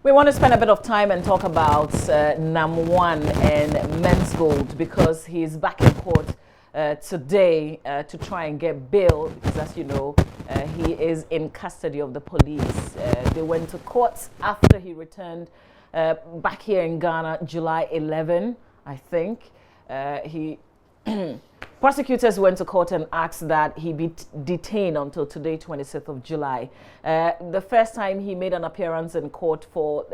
We want to spend a bit of time and talk about Nam1 and Menzgold because he's back in court today to try and get bail because, as you know, he is in custody of the police. They went to court after he returned back here in Ghana, July 11, I think. Prosecutors went to court and asked that he be detained until today, 26th of July. The first time he made an appearance in court for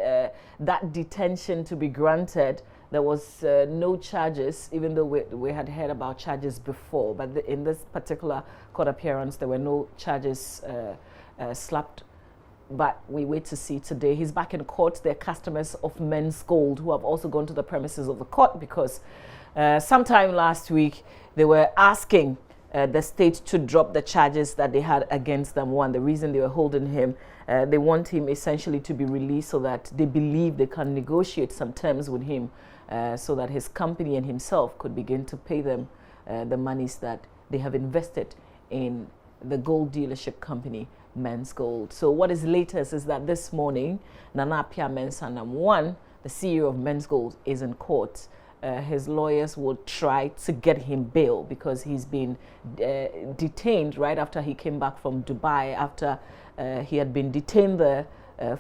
that detention to be granted, there was no charges, even though we had heard about charges before. But in this particular court appearance, there were no charges slapped. But we wait to see today. He's back in court. They're customers of Menzgold who have also gone to the premises of the court because sometime last week, they were asking the state to drop the charges that they had against them. One, the reason they were holding him, they want him essentially to be released so that they believe they can negotiate some terms with him so that his company and himself could begin to pay them the monies that they have invested in the gold dealership company, Menzgold. So what is latest is that this morning, Appiah Mensah Nam1, the CEO of Menzgold, is in court. His lawyers will try to get him bail because he's been detained right after he came back from Dubai, after he had been detained there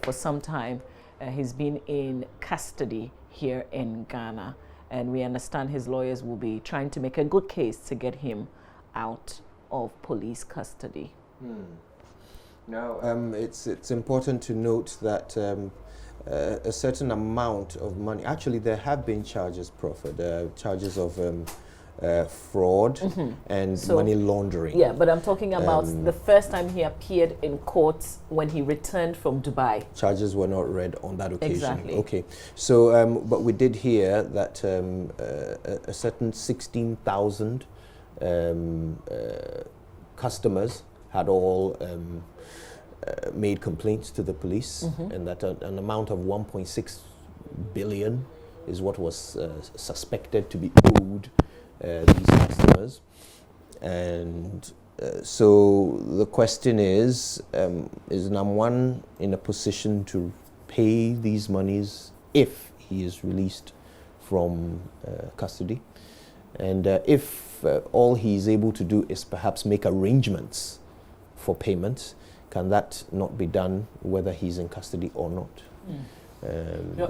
for some time. He's been in custody here in Ghana, and we understand his lawyers will be trying to make a good case to get him out of police custody. Now, it's important to note that a certain amount of money. Actually, there have been charges proffered, charges of fraud and money laundering. Yeah, but I'm talking about the first time he appeared in court when he returned from Dubai. Charges were not read on that occasion. Exactly. Okay. So, but we did hear that a certain 16,000 customers had all made complaints to the police, and that an amount of 1.6 billion is what was suspected to be owed these customers. And so the question is Nam1 in a position to pay these monies if he is released from custody? And if all he is able to do is perhaps make arrangements for payments, can that not be done whether he's in custody or not?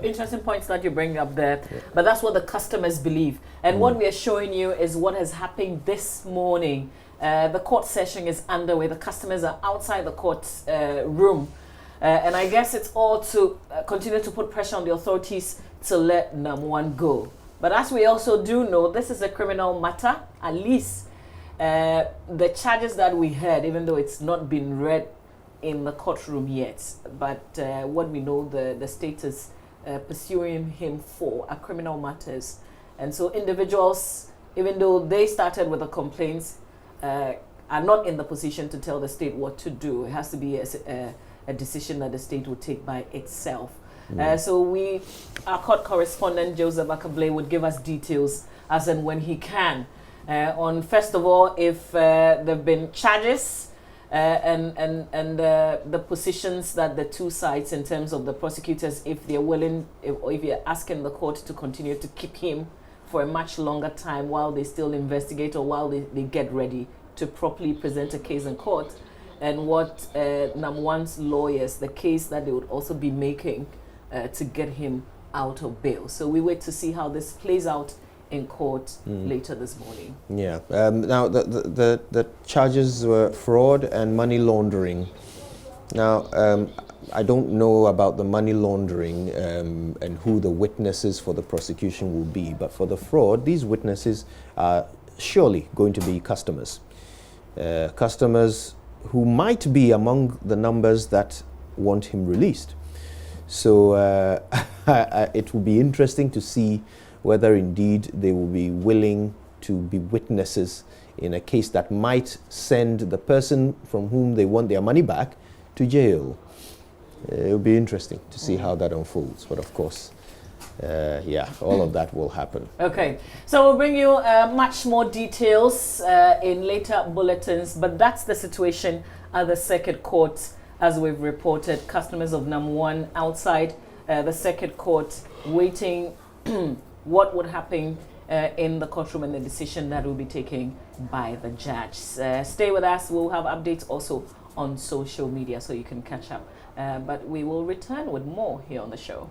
Interesting points that you bring up there, but that's what the customers believe. And what we are showing you is what has happened this morning. The court session is underway. The customers are outside the court room. And I guess it's all to continue to put pressure on the authorities to let Nam1 go. But as we also do know, this is a criminal matter. At least the charges that we heard, even though it's not been read in the courtroom yet, but what we know the state is pursuing him for are criminal matters. And so individuals, even though they started with the complaints, are not in the position to tell the state what to do. It has to be a decision that the state will take by itself. So our court correspondent, Joseph Akable, would give us details as and when he can. On first of all, if there have been charges, and the positions that the two sides, in terms of the prosecutors, if they're willing, or if you're asking the court to continue to keep him for a much longer time while they still investigate or while they get ready to properly present a case in court, and what Nam1's lawyers, the case that they would also be making to get him out of bail. So we wait to see how this plays out in court later this morning. Yeah. Now, the charges were fraud and money laundering. Now, I don't know about the money laundering and who the witnesses for the prosecution will be, but for the fraud, these witnesses are surely going to be customers. Customers who might be among the numbers that want him released. So it will be interesting to see whether indeed they will be willing to be witnesses in a case that might send the person from whom they want their money back to jail. It will be interesting to see how that unfolds. But of course, all of that will happen. Okay, so we'll bring you much more details in later bulletins, but that's the situation at the circuit court. As we've reported, customers of Nam1 outside the circuit court, waiting what would happen in the courtroom and the decision that will be taken by the judge. Stay with us. We'll have updates also on social media so you can catch up. But we will return with more here on the show.